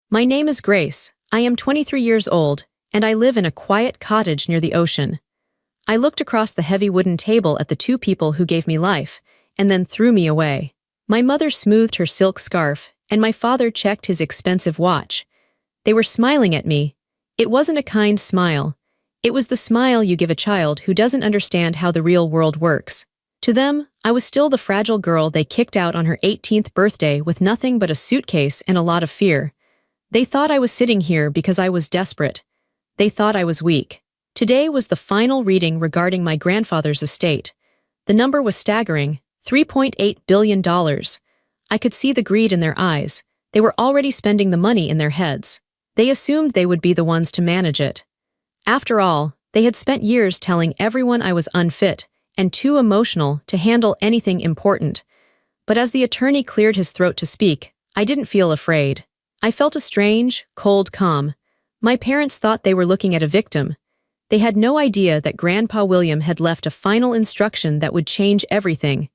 My name is Grace. I am 23 years old, and I live in a quiet cottage near the ocean. I looked across the heavy wooden table at the two people who gave me life, and then threw me away. My mother smoothed her silk scarf, and my father checked his expensive watch. They were smiling at me. It wasn't a kind smile. It was the smile you give a child who doesn't understand how the real world works. To them, I was still the fragile girl they kicked out on her 18th birthday with nothing but a suitcase and a lot of fear. They thought I was sitting here because I was desperate. They thought I was weak. Today was the final reading regarding my grandfather's estate. The number was staggering, $3.8 billion. I could see the greed in their eyes. They were already spending the money in their heads. They assumed they would be the ones to manage it. After all, they had spent years telling everyone I was unfit and too emotional to handle anything important. But as the attorney cleared his throat to speak, I didn't feel afraid. I felt a strange, cold calm. My parents thought they were looking at a victim. They had no idea that Grandpa William had left a final instruction that would change everything.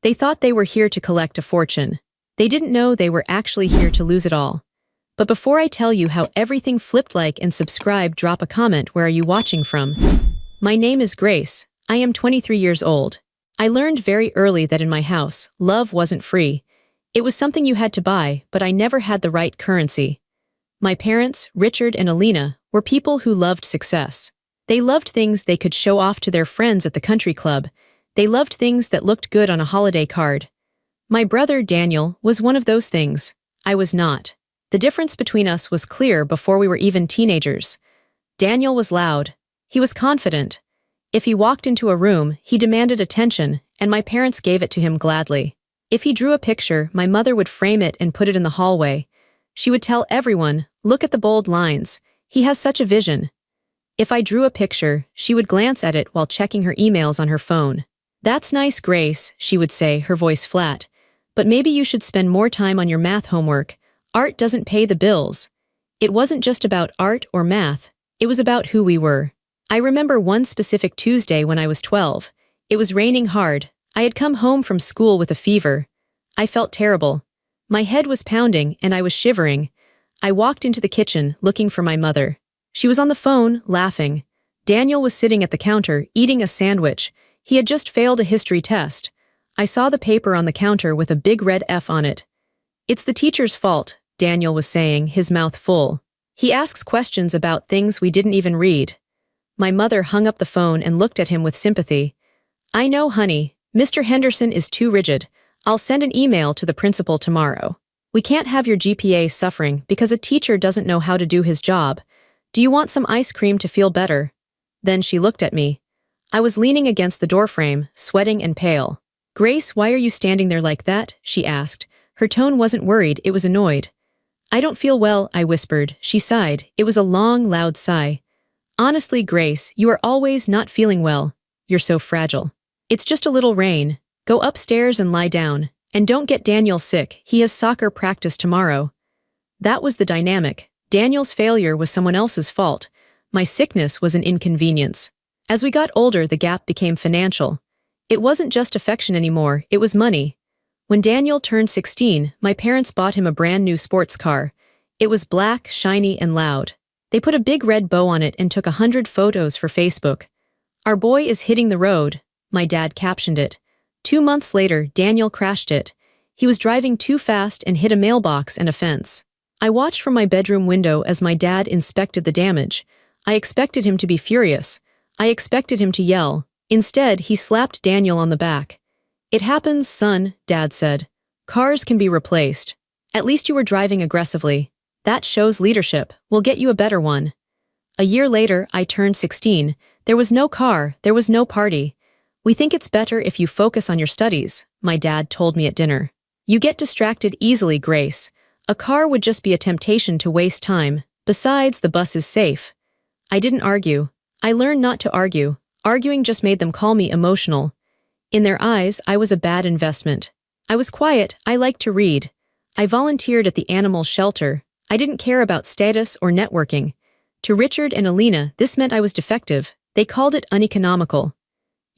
They thought they were here to collect a fortune. They didn't know they were actually here to lose it all. But before I tell you how everything flipped, like and subscribe, drop a comment. Where are you watching from? My name is Grace. I am 23 years old. I learned very early that in my house, love wasn't free. It was something you had to buy, but I never had the right currency. My parents, Richard and Alina, were people who loved success. They loved things they could show off to their friends at the country club. They loved things that looked good on a holiday card. My brother, Daniel, was one of those things. I was not. The difference between us was clear before we were even teenagers. Daniel was loud. He was confident. If he walked into a room, he demanded attention, and my parents gave it to him gladly. If he drew a picture, my mother would frame it and put it in the hallway. She would tell everyone, "Look at the bold lines. He has such a vision." If I drew a picture, she would glance at it while checking her emails on her phone. "That's nice, Grace," she would say, her voice flat. "But maybe you should spend more time on your math homework. Art doesn't pay the bills." It wasn't just about art or math. It was about who we were. I remember one specific Tuesday when I was 12. It was raining hard. I had come home from school with a fever. I felt terrible. My head was pounding and I was shivering. I walked into the kitchen, looking for my mother. She was on the phone, laughing. Daniel was sitting at the counter, eating a sandwich. He had just failed a history test. I saw the paper on the counter with a big red F on it. "It's the teacher's fault," Daniel was saying, his mouth full. "He asks questions about things we didn't even read." My mother hung up the phone and looked at him with sympathy. "I know, honey. Mr. Henderson is too rigid. I'll send an email to the principal tomorrow. We can't have your GPA suffering because a teacher doesn't know how to do his job. Do you want some ice cream to feel better?" Then she looked at me. I was leaning against the doorframe, sweating and pale. "Grace, why are you standing there like that?" she asked. Her tone wasn't worried, it was annoyed. "I don't feel well," I whispered. She sighed. It was a long, loud sigh. "Honestly, Grace, you are always not feeling well. You're so fragile. It's just a little rain. Go upstairs and lie down. And don't get Daniel sick, he has soccer practice tomorrow." That was the dynamic. Daniel's failure was someone else's fault. My sickness was an inconvenience. As we got older, the gap became financial. It wasn't just affection anymore, it was money. When Daniel turned 16, my parents bought him a brand new sports car. It was black, shiny, and loud. They put a big red bow on it and took 100 photos for Facebook. "Our boy is hitting the road," my dad captioned it. 2 months later, Daniel crashed it. He was driving too fast and hit a mailbox and a fence. I watched from my bedroom window as my dad inspected the damage. I expected him to be furious. I expected him to yell. Instead, he slapped Daniel on the back. "It happens, son," Dad said. "Cars can be replaced. At least you were driving aggressively. That shows leadership. We'll get you a better one." A year later, I turned 16. There was no car, there was no party. "We think it's better if you focus on your studies," my dad told me at dinner. "You get distracted easily, Grace. A car would just be a temptation to waste time. Besides, the bus is safe." I didn't argue. I learned not to argue. Arguing just made them call me emotional. In their eyes, I was a bad investment. I was quiet, I liked to read. I volunteered at the animal shelter. I didn't care about status or networking. To Richard and Alina, this meant I was defective. They called it uneconomical.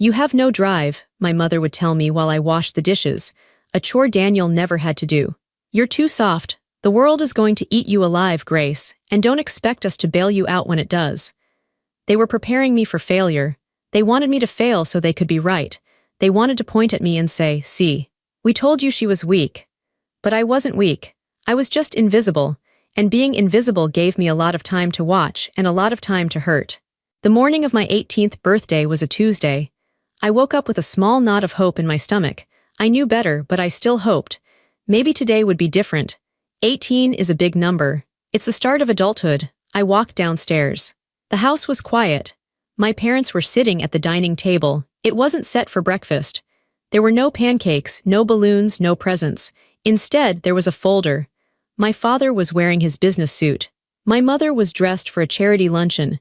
"You have no drive," my mother would tell me while I washed the dishes, a chore Daniel never had to do. "You're too soft. The world is going to eat you alive, Grace, and don't expect us to bail you out when it does. They were preparing me for failure. They wanted me to fail so they could be right. They wanted to point at me and say, "See, we told you she was weak." But I wasn't weak. I was just invisible, and being invisible gave me a lot of time to watch and a lot of time to hurt. The morning of my 18th birthday was a Tuesday. I woke up with a small knot of hope in my stomach. I knew better, but I still hoped. Maybe today would be different. 18 is a big number. It's the start of adulthood. I walked downstairs. The house was quiet. My parents were sitting at the dining table. It wasn't set for breakfast. There were no pancakes, no balloons, no presents. Instead, there was a folder. My father was wearing his business suit. My mother was dressed for a charity luncheon.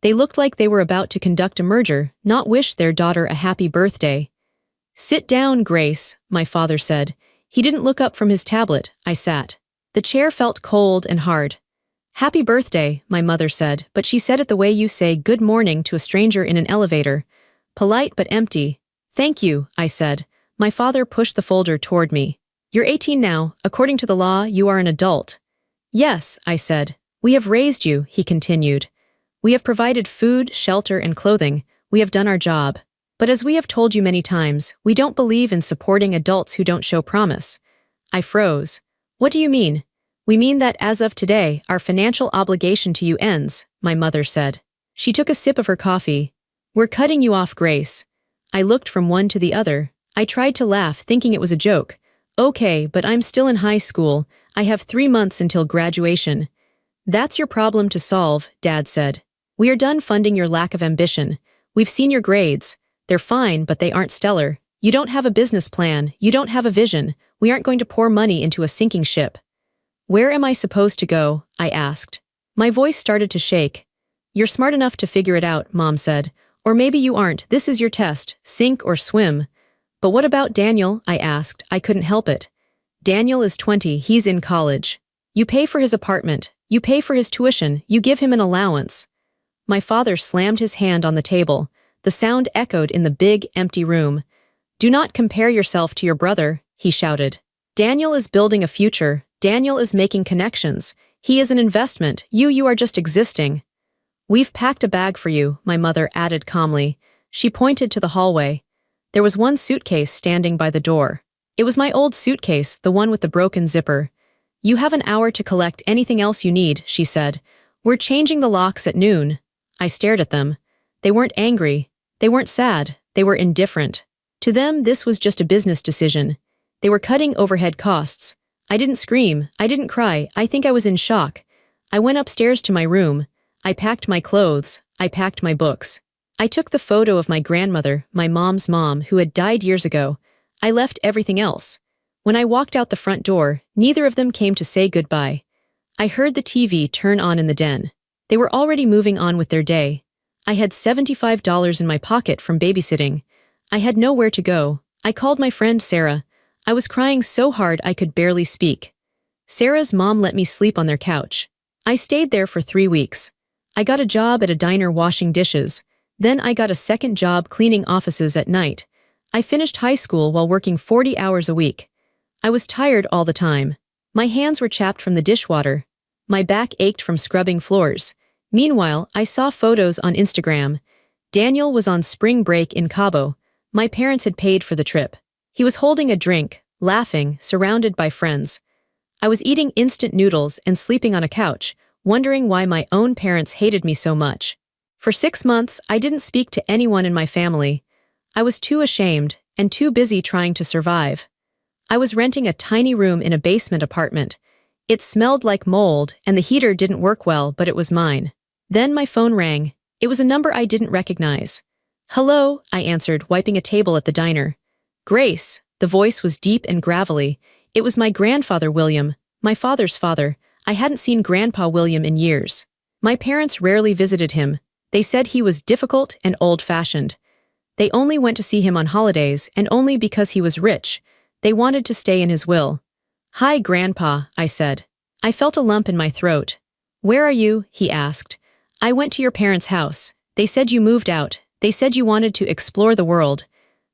They looked like they were about to conduct a merger, not wish their daughter a happy birthday. "Sit down, Grace," my father said. He didn't look up from his tablet. I sat. The chair felt cold and hard. "Happy birthday," my mother said, but she said it the way you say good morning to a stranger in an elevator. Polite but empty. "Thank you," I said. My father pushed the folder toward me. "You're 18 now. According to the law, you are an adult." "Yes," I said. "We have raised you," he continued. "We have provided food, shelter, and clothing. We have done our job. But as we have told you many times, we don't believe in supporting adults who don't show promise." I froze. "What do you mean?" "We mean that as of today, our financial obligation to you ends," my mother said. She took a sip of her coffee. "We're cutting you off, Grace." I looked from one to the other. I tried to laugh, thinking it was a joke. "Okay, but I'm still in high school. I have 3 months until graduation." "That's your problem to solve," Dad said. "We are done funding your lack of ambition. We've seen your grades. They're fine, but they aren't stellar. You don't have a business plan. You don't have a vision. We aren't going to pour money into a sinking ship." "Where am I supposed to go?" I asked. My voice started to shake. "You're smart enough to figure it out," Mom said. "Or maybe you aren't. This is your test. Sink or swim." "But what about Daniel?" I asked. I couldn't help it. "Daniel is 20. He's in college. You pay for his apartment. You pay for his tuition. You give him an allowance." My father slammed his hand on the table. The sound echoed in the big, empty room. "Do not compare yourself to your brother," he shouted. "Daniel is building a future. Daniel is making connections. He is an investment. You are just existing." "We've packed a bag for you," my mother added calmly. She pointed to the hallway. There was one suitcase standing by the door. It was my old suitcase, the one with the broken zipper. "You have an hour to collect anything else you need," she said. "We're changing the locks at noon." I stared at them. They weren't angry. They weren't sad. They were indifferent. To them, this was just a business decision. They were cutting overhead costs. I didn't scream. I didn't cry. I think I was in shock. I went upstairs to my room. I packed my clothes. I packed my books. I took the photo of my grandmother, my mom's mom, who had died years ago. I left everything else. When I walked out the front door, neither of them came to say goodbye. I heard the TV turn on in the den. They were already moving on with their day. I had $75 in my pocket from babysitting. I had nowhere to go. I called my friend Sarah. I was crying so hard I could barely speak. Sarah's mom let me sleep on their couch. I stayed there for 3 weeks. I got a job at a diner washing dishes. Then I got a second job cleaning offices at night. I finished high school while working 40 hours a week. I was tired all the time. My hands were chapped from the dishwater. My back ached from scrubbing floors. Meanwhile, I saw photos on Instagram. Daniel was on spring break in Cabo. My parents had paid for the trip. He was holding a drink, laughing, surrounded by friends. I was eating instant noodles and sleeping on a couch, wondering why my own parents hated me so much. For 6 months, I didn't speak to anyone in my family. I was too ashamed and too busy trying to survive. I was renting a tiny room in a basement apartment. It smelled like mold and the heater didn't work well, but it was mine. Then my phone rang. It was a number I didn't recognize. "Hello," I answered, wiping a table at the diner. "Grace." The voice was deep and gravelly. It was my grandfather William, my father's father. I hadn't seen Grandpa William in years. My parents rarely visited him. They said he was difficult and old-fashioned. They only went to see him on holidays, and only because he was rich. They wanted to stay in his will. "Hi, Grandpa," I said. I felt a lump in my throat. "Where are you?" he asked. "I went to your parents' house. They said you moved out. They said you wanted to explore the world.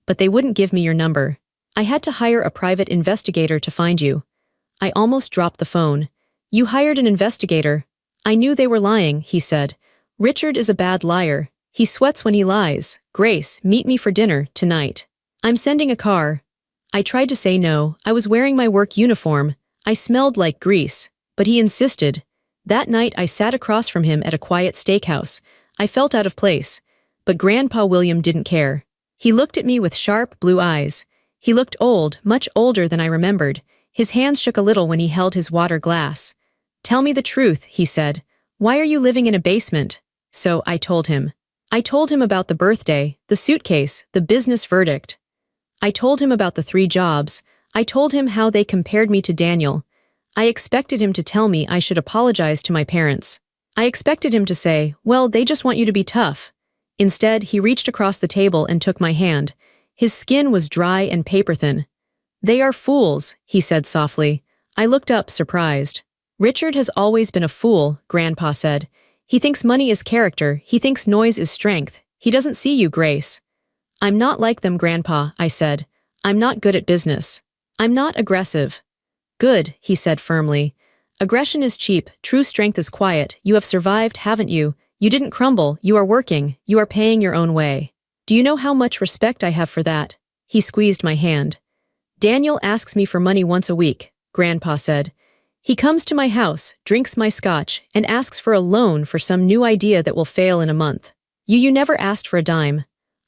But they wouldn't give me your number. I had to hire a private investigator to find you." I almost dropped the phone. You hired an investigator. I knew they were lying, he said. Richard is a bad liar. He sweats when he lies. Grace, meet me for dinner, tonight. I'm sending a car. I tried to say no. I was wearing my work uniform. I smelled like grease. But he insisted. That night I sat across from him at a quiet steakhouse. I felt out of place. But Grandpa William didn't care. He looked at me with sharp, blue eyes. He looked old, much older than I remembered. His hands shook a little when he held his water glass. Tell me the truth, he said. Why are you living in a basement? So I told him. I told him about the birthday, the suitcase, the business verdict. I told him about the 3 jobs. I told him how they compared me to Daniel. I expected him to tell me I should apologize to my parents. I expected him to say, well, they just want you to be tough. Instead, he reached across the table and took my hand. His skin was dry and paper-thin. They are fools, he said softly. I looked up, surprised. Richard has always been a fool, Grandpa said. He thinks money is character, he thinks noise is strength. He doesn't see you, Grace. I'm not like them, Grandpa, I said. I'm not good at business. I'm not aggressive. Good, he said firmly. Aggression is cheap, true strength is quiet. You have survived, haven't you? You didn't crumble, you are working, you are paying your own way. Do you know how much respect I have for that? He squeezed my hand. Daniel asks me for money once a week, Grandpa said. He comes to my house, drinks my scotch, and asks for a loan for some new idea that will fail in a month. You never asked for a dime.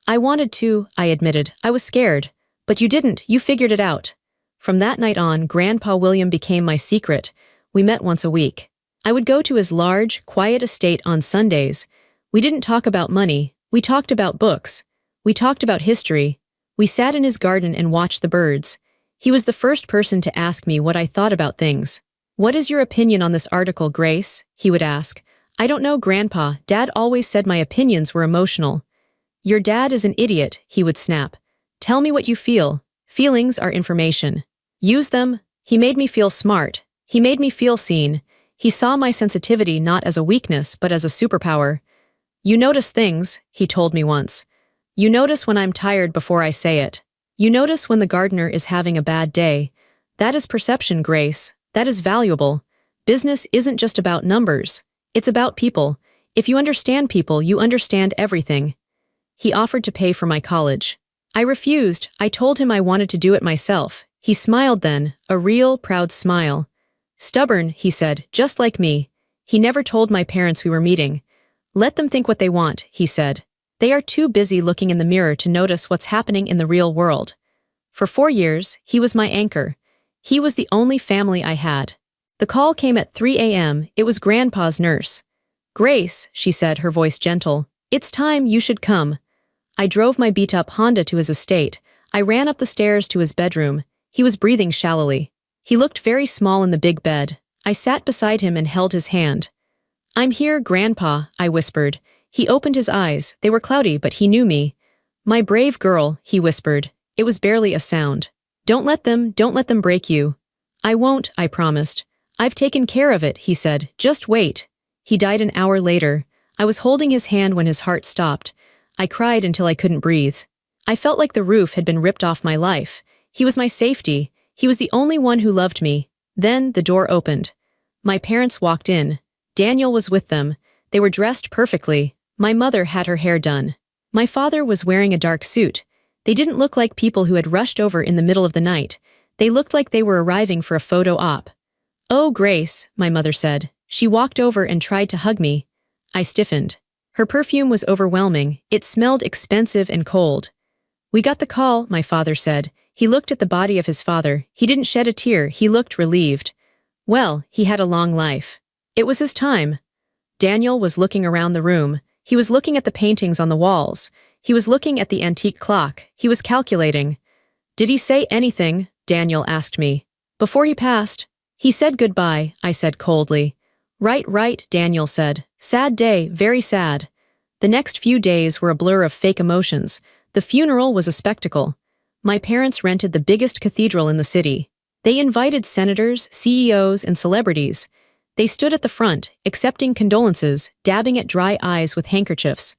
I wanted to, I admitted. I was scared. But you didn't, you figured it out. From that night on, Grandpa William became my secret. We met once a week. I would go to his large, quiet estate on Sundays. We didn't talk about money. We talked about books. We talked about history. We sat in his garden and watched the birds. He was the first person to ask me what I thought about things. What is your opinion on this article, Grace? He would ask. I don't know, Grandpa. Dad always said my opinions were emotional. Your dad is an idiot, he would snap. Tell me what you feel. Feelings are information. Use them. He made me feel smart. He made me feel seen. He saw my sensitivity not as a weakness, but as a superpower. You notice things, he told me once. You notice when I'm tired before I say it. You notice when the gardener is having a bad day. That is perception, Grace. That is valuable. Business isn't just about numbers. It's about people. If you understand people, you understand everything. He offered to pay for my college. I refused. I told him I wanted to do it myself. He smiled then, a real, proud smile. Stubborn, he said, just like me. He never told my parents we were meeting. Let them think what they want, he said. They are too busy looking in the mirror to notice what's happening in the real world. For 4 years, he was my anchor. He was the only family I had. The call came at 3 a.m. It was Grandpa's nurse. Grace, she said, her voice gentle. It's time, you should come. I drove my beat-up Honda to his estate. I ran up the stairs to his bedroom. He was breathing shallowly. He looked very small in the big bed. I sat beside him and held his hand. I'm here, Grandpa, I whispered. He opened his eyes. They were cloudy, but he knew me. My brave girl, he whispered. It was barely a sound. Don't let them break you. I won't, I promised. I've taken care of it, he said. Just wait. He died an hour later. I was holding his hand when his heart stopped. I cried until I couldn't breathe. I felt like the roof had been ripped off my life. He was my safety. He was the only one who loved me. Then the door opened. My parents walked in. Daniel was with them. They were dressed perfectly. My mother had her hair done. My father was wearing a dark suit. They didn't look like people who had rushed over in the middle of the night. They looked like they were arriving for a photo op. Oh, Grace, my mother said. She walked over and tried to hug me. I stiffened. Her perfume was overwhelming. It smelled expensive and cold. We got the call, my father said. He looked at the body of his father. He didn't shed a tear. He looked relieved. Well, he had a long life. It was his time. Daniel was looking around the room. He was looking at the paintings on the walls. He was looking at the antique clock. He was calculating. Did he say anything? Daniel asked me. Before he passed. He said goodbye, I said coldly. Right, Daniel said. Sad day, very sad. The next few days were a blur of fake emotions. The funeral was a spectacle. My parents rented the biggest cathedral in the city. They invited senators, CEOs, and celebrities. They stood at the front, accepting condolences, dabbing at dry eyes with handkerchiefs.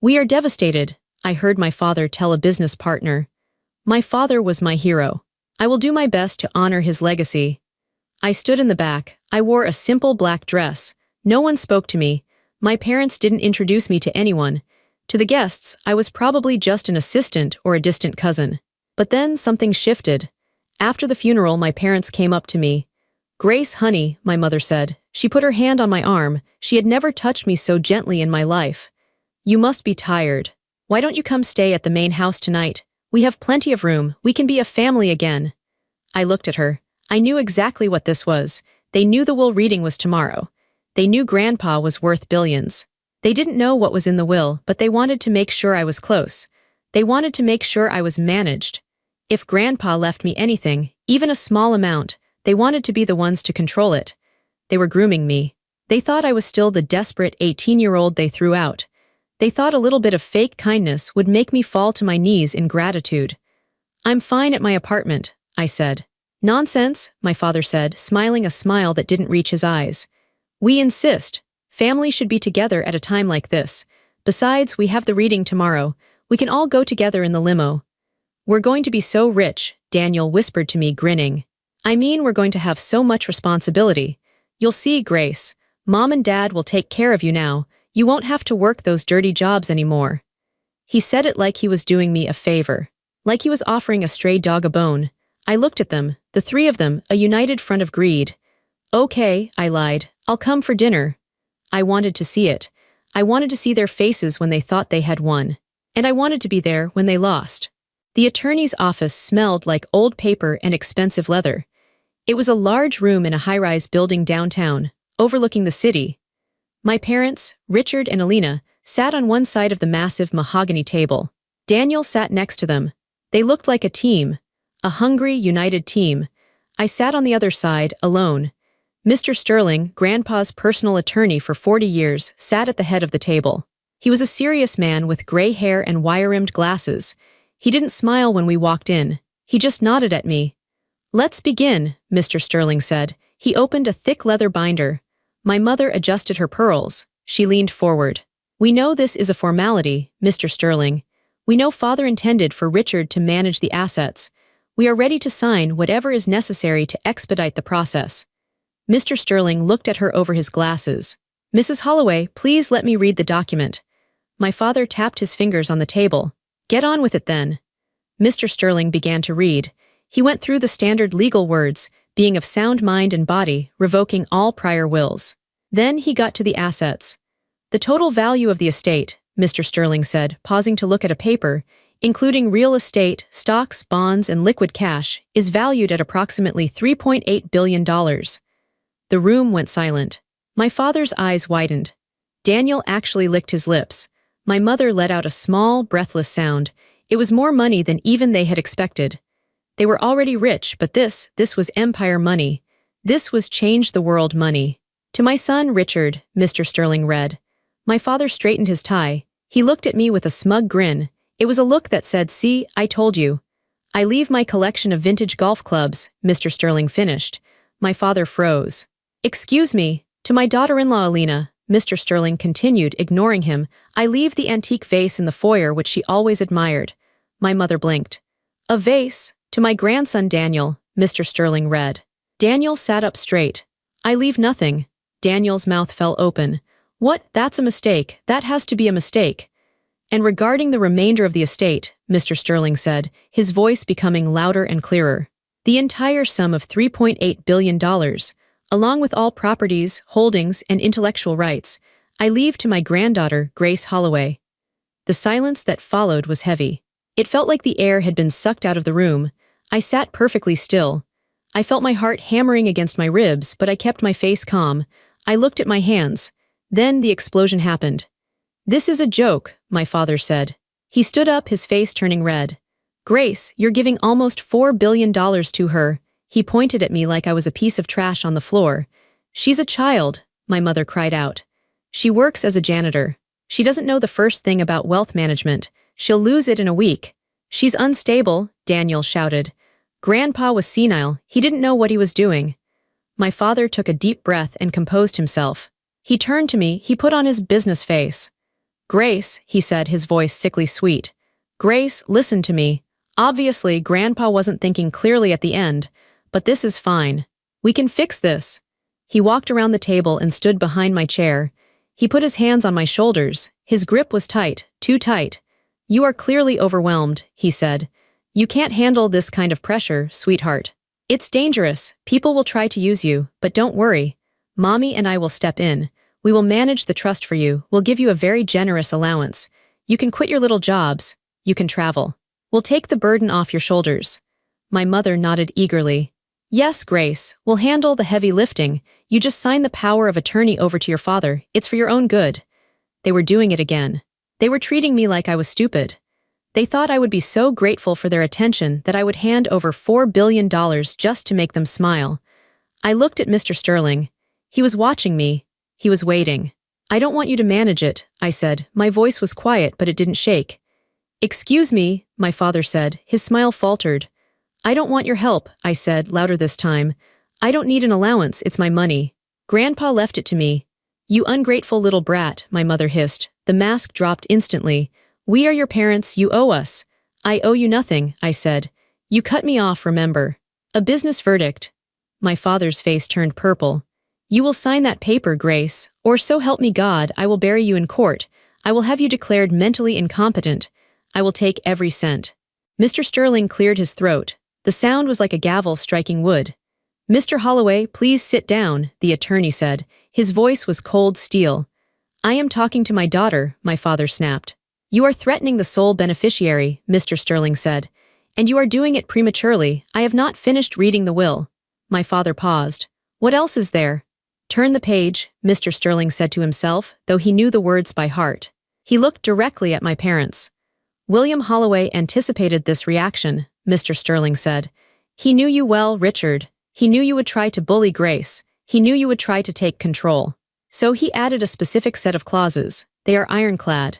We are devastated, I heard my father tell a business partner. My father was my hero. I will do my best to honor his legacy. I stood in the back. I wore a simple black dress. No one spoke to me. My parents didn't introduce me to anyone. To the guests, I was probably just an assistant or a distant cousin. But then something shifted. After the funeral, my parents came up to me. "Grace, honey," my mother said. She put her hand on my arm. She had never touched me so gently in my life. "You must be tired. Why don't you come stay at the main house tonight? We have plenty of room. We can be a family again." I looked at her. I knew exactly what this was. They knew the will reading was tomorrow. They knew Grandpa was worth billions. They didn't know what was in the will, but they wanted to make sure I was close. They wanted to make sure I was managed. If Grandpa left me anything, even a small amount, they wanted to be the ones to control it. They were grooming me. They thought I was still the desperate 18-year-old they threw out. They thought a little bit of fake kindness would make me fall to my knees in gratitude. "I'm fine at my apartment," I said. "Nonsense," my father said, smiling a smile that didn't reach his eyes. "We insist. Family should be together at a time like this. Besides, we have the reading tomorrow. We can all go together in the limo." "We're going to be so rich," Daniel whispered to me, grinning. "I mean, we're going to have so much responsibility. You'll see, Grace. Mom and Dad will take care of you now. You won't have to work those dirty jobs anymore." He said it like he was doing me a favor. Like he was offering a stray dog a bone. I looked at them, the three of them, a united front of greed. "Okay," I lied. "I'll come for dinner." I wanted to see it. I wanted to see their faces when they thought they had won. And I wanted to be there when they lost. The attorney's office smelled like old paper and expensive leather. It was a large room in a high-rise building downtown, overlooking the city. My parents, Richard and Alina, sat on one side of the massive mahogany table. Daniel sat next to them. They looked like a team. A hungry, united team. I sat on the other side, alone. Mr. Sterling, Grandpa's personal attorney for 40 years, sat at the head of the table. He was a serious man with gray hair and wire-rimmed glasses. He didn't smile when we walked in. He just nodded at me. "Let's begin," Mr. Sterling said. He opened a thick leather binder. My mother adjusted her pearls. She leaned forward. "We know this is a formality, Mr. Sterling. We know Father intended for Richard to manage the assets. We are ready to sign whatever is necessary to expedite the process." Mr. Sterling looked at her over his glasses. "Mrs. Holloway, please let me read the document." My father tapped his fingers on the table. "Get on with it then." Mr. Sterling began to read. He went through the standard legal words, being of sound mind and body, revoking all prior wills. Then he got to the assets. "The total value of the estate," Mr. Sterling said, pausing to look at a paper, "including real estate, stocks, bonds, and liquid cash, is valued at approximately $3.8 billion. The room went silent. My father's eyes widened. Daniel actually licked his lips. My mother let out a small, breathless sound. It was more money than even they had expected. They were already rich, but this was empire money. This was change-the-world money. "To my son, Richard," Mr. Sterling read. My father straightened his tie. He looked at me with a smug grin. It was a look that said, "See, I told you." "I leave my collection of vintage golf clubs," Mr. Sterling finished. My father froze. "Excuse me, to my daughter-in-law Alina," Mr. Sterling continued, ignoring him. "I leave the antique vase in the foyer which she always admired." My mother blinked. "A vase? To my grandson Daniel," Mr. Sterling read. Daniel sat up straight. "I leave nothing." Daniel's mouth fell open. "What? That's a mistake. That has to be a mistake." "And regarding the remainder of the estate," Mr. Sterling said, his voice becoming louder and clearer. "The entire sum of $3.8 billion, along with all properties, holdings, and intellectual rights, I leave to my granddaughter, Grace Holloway." The silence that followed was heavy. It felt like the air had been sucked out of the room. I sat perfectly still. I felt my heart hammering against my ribs, but I kept my face calm. I looked at my hands. Then the explosion happened. "This is a joke," my father said. He stood up, his face turning red. "Grace, you're giving almost $4 billion to her." He pointed at me like I was a piece of trash on the floor. "She's a child," my mother cried out. "She works as a janitor. She doesn't know the first thing about wealth management. She'll lose it in a week." "She's unstable," Daniel shouted. Grandpa was senile. He didn't know what he was doing. My father took a deep breath and composed himself. He turned to me. He put on his business face. "Grace," he said, his voice sickly sweet. "Grace, listen to me. Obviously, Grandpa wasn't thinking clearly at the end, but this is fine. We can fix this. He walked around the table and stood behind my chair. He put his hands on my shoulders. His grip was tight, too tight. You are clearly overwhelmed, he said. You can't handle this kind of pressure, sweetheart. It's dangerous. People will try to use you, but don't worry. Mommy and I will step in. We will manage the trust for you. We'll give you a very generous allowance. You can quit your little jobs. You can travel. We'll take the burden off your shoulders. My mother nodded eagerly. Yes, Grace, we'll handle the heavy lifting. You just sign the power of attorney over to your father. It's for your own good. They were doing it again. They were treating me like I was stupid. They thought I would be so grateful for their attention that I would hand over $4 billion just to make them smile. I looked at Mr. Sterling. He was watching me. He was waiting. I don't want you to manage it, I said. My voice was quiet, but it didn't shake. Excuse me, my father said. His smile faltered. I don't want your help, I said, louder this time. I don't need an allowance, it's my money. Grandpa left it to me. You ungrateful little brat, my mother hissed. The mask dropped instantly. We are your parents, you owe us. I owe you nothing, I said. You cut me off, remember. A business verdict. My father's face turned purple. You will sign that paper, Grace, or so help me God, I will bury you in court. I will have you declared mentally incompetent. I will take every cent. Mr. Sterling cleared his throat. The sound was like a gavel striking wood. Mr. Holloway, please sit down, the attorney said. His voice was cold steel. I am talking to my daughter, my father snapped. You are threatening the sole beneficiary, Mr. Sterling said. And you are doing it prematurely. I have not finished reading the will. My father paused. What else is there? Turn the page, Mr. Sterling said to himself, though he knew the words by heart. He looked directly at my parents. William Holloway anticipated this reaction, Mr. Sterling said. He knew you well, Richard. He knew you would try to bully Grace. He knew you would try to take control. So he added a specific set of clauses. They are ironclad.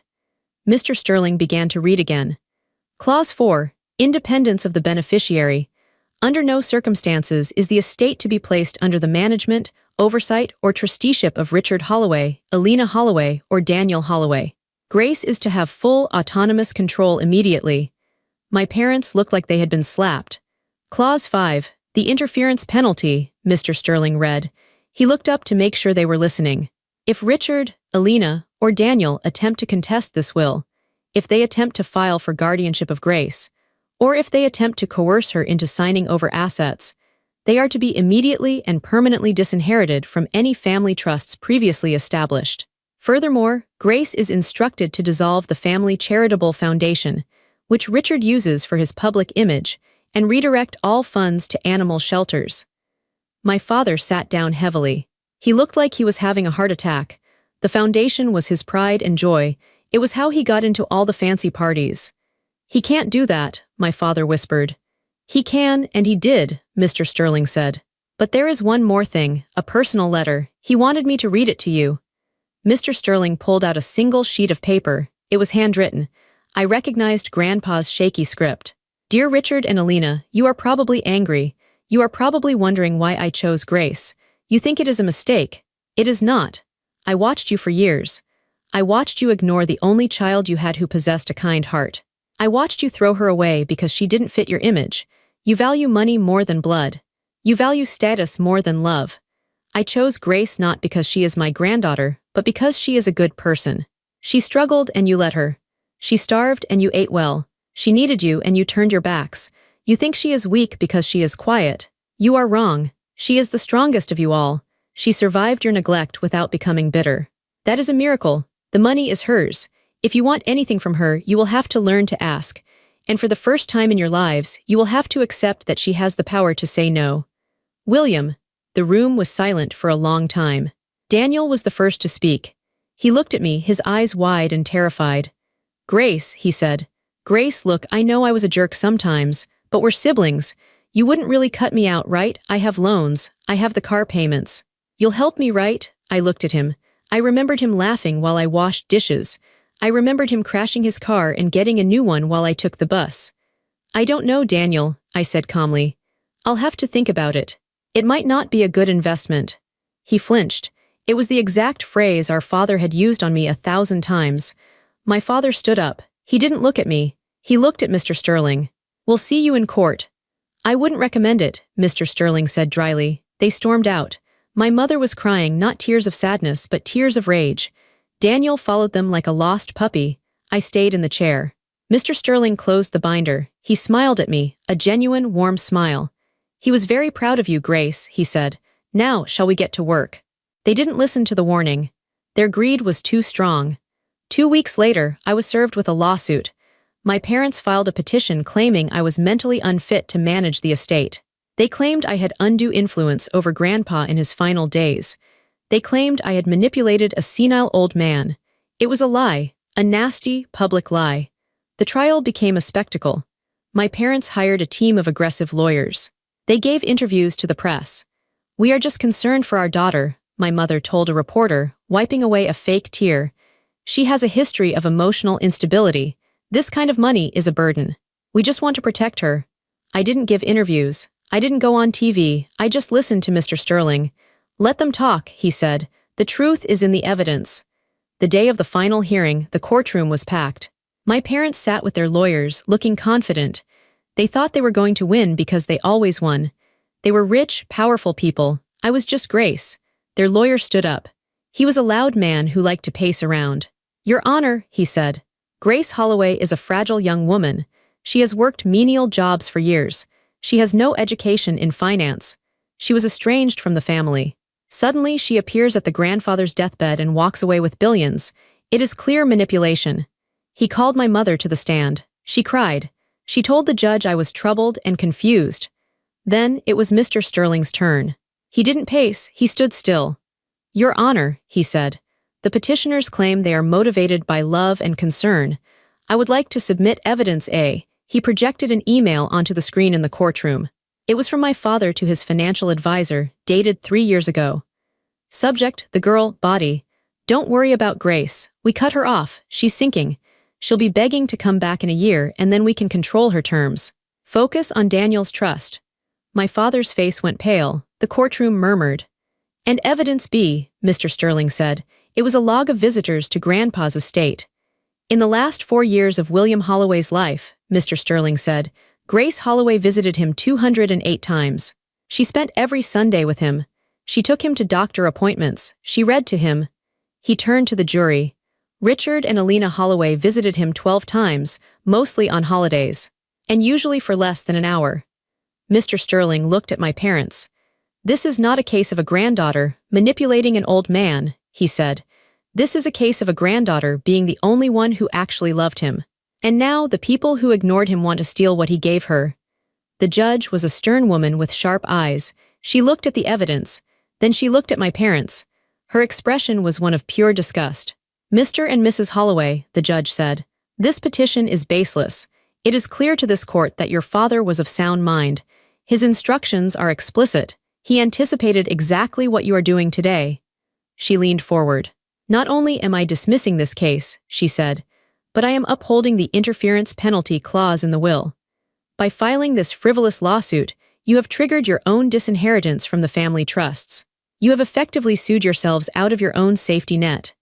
Mr. Sterling began to read again. Clause 4. Independence of the beneficiary. Under no circumstances is the estate to be placed under the management, oversight, or trusteeship of Richard Holloway, Alina Holloway, or Daniel Holloway. Grace is to have full autonomous control immediately. My parents looked like they had been slapped. Clause 5. The interference penalty, Mr. Sterling read. He looked up to make sure they were listening. If Richard, Alina, or Daniel attempt to contest this will, if they attempt to file for guardianship of Grace, or if they attempt to coerce her into signing over assets, they are to be immediately and permanently disinherited from any family trusts previously established. Furthermore, Grace is instructed to dissolve the family charitable foundation, which Richard uses for his public image, and redirect all funds to animal shelters. My father sat down heavily. He looked like he was having a heart attack. The foundation was his pride and joy. It was how he got into all the fancy parties. He can't do that, my father whispered. He can, and he did, Mr. Sterling said. But there is one more thing, a personal letter. He wanted me to read it to you. Mr. Sterling pulled out a single sheet of paper. It was handwritten. I recognized Grandpa's shaky script. Dear Richard and Alina, you are probably angry. You are probably wondering why I chose Grace. You think it is a mistake. It is not. I watched you for years. I watched you ignore the only child you had who possessed a kind heart. I watched you throw her away because she didn't fit your image. You value money more than blood. You value status more than love. I chose Grace not because she is my granddaughter, but because she is a good person. She struggled and you let her. She starved and you ate well. She needed you and you turned your backs. You think she is weak because she is quiet. You are wrong. She is the strongest of you all. She survived your neglect without becoming bitter. That is a miracle. The money is hers. If you want anything from her, you will have to learn to ask. And for the first time in your lives, you will have to accept that she has the power to say no. William. The room was silent for a long time. Daniel was the first to speak. He looked at me, his eyes wide and terrified. Grace, he said. Grace, look, I know I was a jerk sometimes, but we're siblings. You wouldn't really cut me out, right? I have loans. I have the car payments. You'll help me, right? I looked at him. I remembered him laughing while I washed dishes. I remembered him crashing his car and getting a new one while I took the bus. I don't know, Daniel, I said calmly. I'll have to think about it. It might not be a good investment. He flinched. It was the exact phrase our father had used on me 1,000 times. My father stood up. He didn't look at me. He looked at Mr. Sterling. We'll see you in court. I wouldn't recommend it, Mr. Sterling said dryly. They stormed out. My mother was crying not tears of sadness but tears of rage. Daniel followed them like a lost puppy. I stayed in the chair. Mr. Sterling closed the binder. He smiled at me, a genuine, warm smile. He was very proud of you, Grace, he said. Now, shall we get to work? They didn't listen to the warning. Their greed was too strong. 2 weeks later, I was served with a lawsuit. My parents filed a petition claiming I was mentally unfit to manage the estate. They claimed I had undue influence over Grandpa in his final days. They claimed I had manipulated a senile old man. It was a lie, a nasty, public lie. The trial became a spectacle. My parents hired a team of aggressive lawyers. They gave interviews to the press. We are just concerned for our daughter, my mother told a reporter, wiping away a fake tear. She has a history of emotional instability. This kind of money is a burden. We just want to protect her. I didn't give interviews. I didn't go on TV. I just listened to Mr. Sterling. Let them talk, he said. The truth is in the evidence. The day of the final hearing, the courtroom was packed. My parents sat with their lawyers, looking confident. They thought they were going to win because they always won. They were rich, powerful people. I was just Grace. Their lawyer stood up. He was a loud man who liked to pace around. Your Honor, he said. Grace Holloway is a fragile young woman. She has worked menial jobs for years. She has no education in finance. She was estranged from the family. Suddenly, she appears at the grandfather's deathbed and walks away with billions. It is clear manipulation. He called my mother to the stand. She cried. She told the judge I was troubled and confused. Then, it was Mr. Sterling's turn. He didn't pace, he stood still. Your Honor, he said. The petitioners claim they are motivated by love and concern. I would like to submit evidence A. He projected an email onto the screen in the courtroom. It was from my father to his financial advisor, dated 3 years ago. Subject, the girl, body. Don't worry about Grace. We cut her off. She's sinking. She'll be begging to come back in a year and then we can control her terms. Focus on Daniel's trust. My father's face went pale. The courtroom murmured. And evidence B, Mr. Sterling said. It was a log of visitors to Grandpa's estate. In the last 4 years of William Holloway's life, Mr. Sterling said, Grace Holloway visited him 208 times. She spent every Sunday with him. She took him to doctor appointments. She read to him. He turned to the jury. Richard and Alina Holloway visited him 12 times, mostly on holidays, and usually for less than an hour. Mr. Sterling looked at my parents. This is not a case of a granddaughter manipulating an old man, he said. This is a case of a granddaughter being the only one who actually loved him. And now the people who ignored him want to steal what he gave her. The judge was a stern woman with sharp eyes. She looked at the evidence. Then she looked at my parents. Her expression was one of pure disgust. Mr. and Mrs. Holloway, the judge said, this petition is baseless. It is clear to this court that your father was of sound mind. His instructions are explicit. He anticipated exactly what you are doing today. She leaned forward. Not only am I dismissing this case, she said, but I am upholding the interference penalty clause in the will. By filing this frivolous lawsuit, you have triggered your own disinheritance from the family trusts. You have effectively sued yourselves out of your own safety net.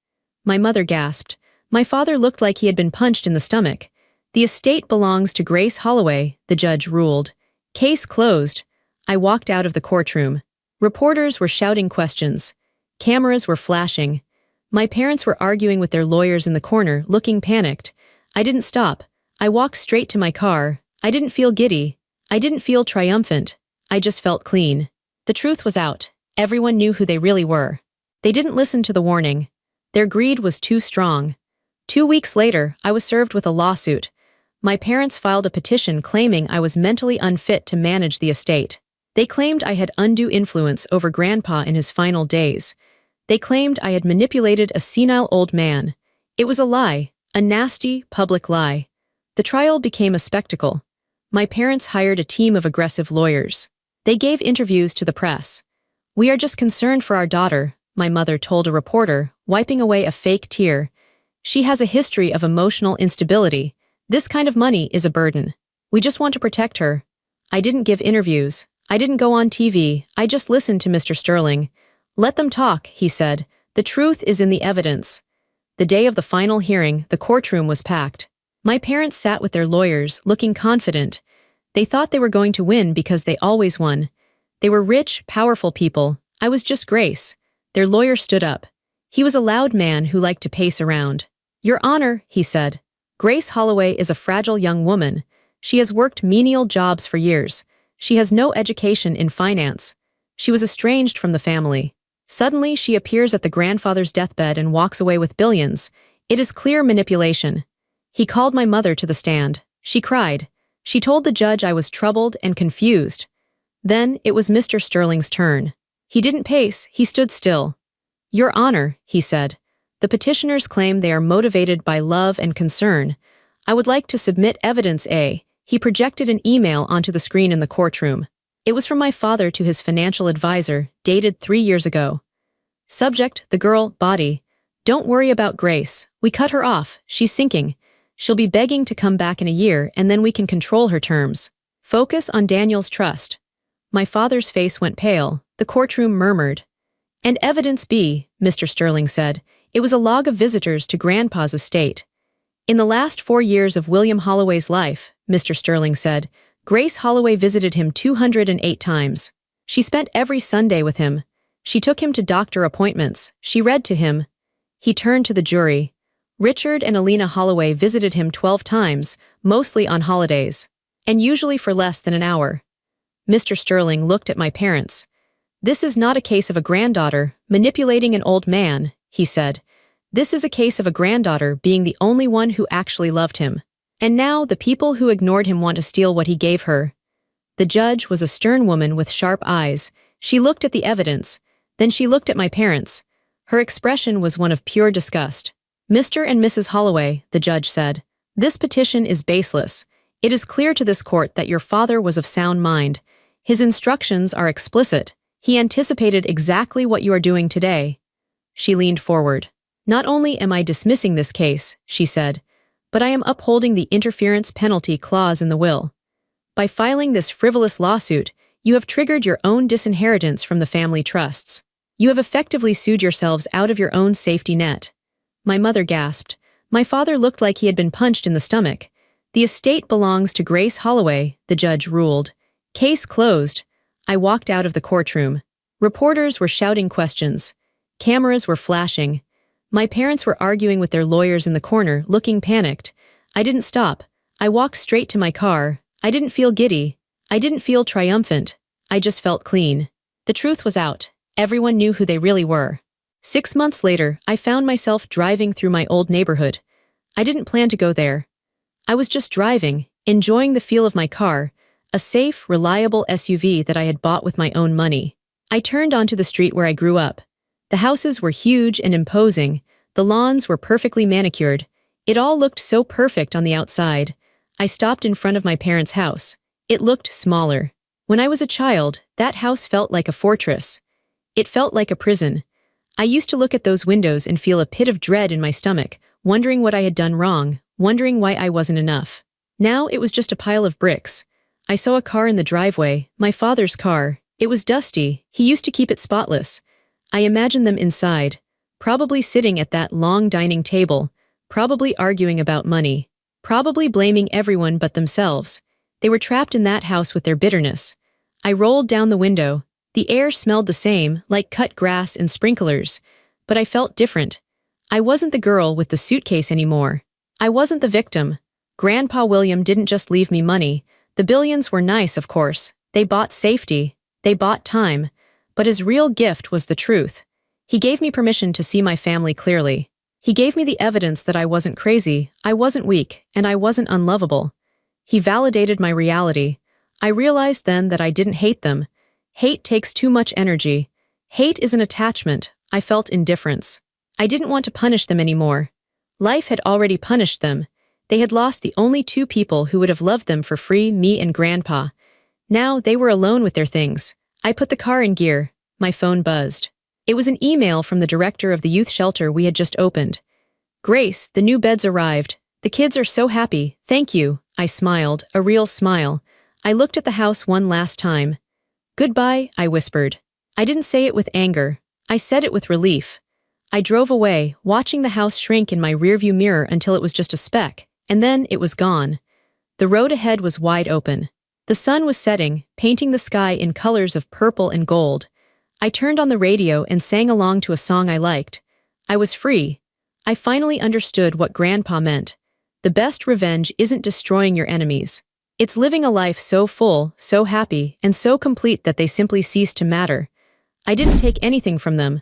My mother gasped. My father looked like he had been punched in the stomach. The estate belongs to Grace Holloway, the judge ruled. Case closed. I walked out of the courtroom. Reporters were shouting questions. Cameras were flashing. My parents were arguing with their lawyers in the corner, looking panicked. I didn't stop. I walked straight to my car. I didn't feel giddy. I didn't feel triumphant. I just felt clean. The truth was out. Everyone knew who they really were. They didn't listen to the warning. Their greed was too strong. 2 weeks later, I was served with a lawsuit. My parents filed a petition claiming I was mentally unfit to manage the estate. They claimed I had undue influence over Grandpa in his final days. They claimed I had manipulated a senile old man. It was a lie, a nasty, public lie. The trial became a spectacle. My parents hired a team of aggressive lawyers. They gave interviews to the press. We are just concerned for our daughter, my mother told a reporter, wiping away a fake tear. She has a history of emotional instability. This kind of money is a burden. We just want to protect her. I didn't give interviews. I didn't go on TV. I just listened to Mr. Sterling. Let them talk, he said. The truth is in the evidence. The day of the final hearing, the courtroom was packed. My parents sat with their lawyers, looking confident. They thought they were going to win because they always won. They were rich, powerful people. I was just Grace. Their lawyer stood up. He was a loud man who liked to pace around. "Your Honor," he said, "Grace Holloway is a fragile young woman. She has worked menial jobs for years. She has no education in finance. She was estranged from the family. Suddenly, she appears at the grandfather's deathbed and walks away with billions. It is clear manipulation." He called my mother to the stand. She cried. She told the judge I was troubled and confused. Then it was Mr. Sterling's turn. He didn't pace, he stood still. "Your Honor," he said, "the petitioners claim they are motivated by love and concern. I would like to submit evidence A." He projected an email onto the screen in the courtroom. It was from my father to his financial advisor, dated 3 years ago. Subject, the girl, body. "Don't worry about Grace. We cut her off. She's sinking. She'll be begging to come back in a year and then we can control her terms. Focus on Daniel's trust." My father's face went pale. The courtroom murmured. "And evidence B," Mr. Sterling said. It was a log of visitors to Grandpa's estate. "In the last 4 years of William Holloway's life," Mr. Sterling said, "Grace Holloway visited him 208 times. She spent every Sunday with him. She took him to doctor appointments. She read to him." He turned to the jury. "Richard and Alina Holloway visited him 12 times, mostly on holidays, and usually for less than an hour." Mr. Sterling looked at my parents. "This is not a case of a granddaughter manipulating an old man," he said. "This is a case of a granddaughter being the only one who actually loved him. And now the people who ignored him want to steal what he gave her." The judge was a stern woman with sharp eyes. She looked at the evidence. Then she looked at my parents. Her expression was one of pure disgust. "Mr. and Mrs. Holloway," the judge said, "this petition is baseless. It is clear to this court that your father was of sound mind. His instructions are explicit. He anticipated exactly what you are doing today." She leaned forward. "Not only am I dismissing this case," she said, "but I am upholding the interference penalty clause in the will. By filing this frivolous lawsuit, you have triggered your own disinheritance from the family trusts. You have effectively sued yourselves out of your own safety net." My mother gasped. My father looked like he had been punched in the stomach. "The estate belongs to Grace Holloway," the judge ruled. "Case closed." I walked out of the courtroom. Reporters were shouting questions. Cameras were flashing. My parents were arguing with their lawyers in the corner, looking panicked. I didn't stop. I walked straight to my car. I didn't feel giddy. I didn't feel triumphant. I just felt clean. The truth was out. Everyone knew who they really were. 6 months later, I found myself driving through my old neighborhood. I didn't plan to go there. I was just driving, enjoying the feel of my car, a safe, reliable SUV that I had bought with my own money. I turned onto the street where I grew up. The houses were huge and imposing. The lawns were perfectly manicured. It all looked so perfect on the outside. I stopped in front of my parents' house. It looked smaller. When I was a child, that house felt like a fortress. It felt like a prison. I used to look at those windows and feel a pit of dread in my stomach, wondering what I had done wrong, wondering why I wasn't enough. Now it was just a pile of bricks. I saw a car in the driveway, my father's car. It was dusty. He used to keep it spotless. I imagined them inside, probably sitting at that long dining table, probably arguing about money, probably blaming everyone but themselves. They were trapped in that house with their bitterness. I rolled down the window. The air smelled the same, like cut grass and sprinklers, but I felt different. I wasn't the girl with the suitcase anymore. I wasn't the victim. Grandpa William didn't just leave me money. The billions were nice, of course. They bought safety. They bought time. But his real gift was the truth. He gave me permission to see my family clearly. He gave me the evidence that I wasn't crazy, I wasn't weak, and I wasn't unlovable. He validated my reality. I realized then that I didn't hate them. Hate takes too much energy. Hate is an attachment. I felt indifference. I didn't want to punish them anymore. Life had already punished them. They had lost the only 2 people who would have loved them for free, me and Grandpa. Now they were alone with their things. I put the car in gear. My phone buzzed. It was an email from the director of the youth shelter we had just opened. "Grace, the new beds arrived. The kids are so happy. Thank you." I smiled, a real smile. I looked at the house one last time. "Goodbye," I whispered. I didn't say it with anger. I said it with relief. I drove away, watching the house shrink in my rearview mirror until it was just a speck, and then it was gone. The road ahead was wide open. The sun was setting, painting the sky in colors of purple and gold. I turned on the radio and sang along to a song I liked. I was free. I finally understood what Grandpa meant. The best revenge isn't destroying your enemies. It's living a life so full, so happy, and so complete that they simply cease to matter. I didn't take anything from them.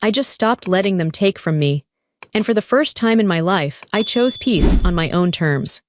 I just stopped letting them take from me. And for the first time in my life, I chose peace on my own terms.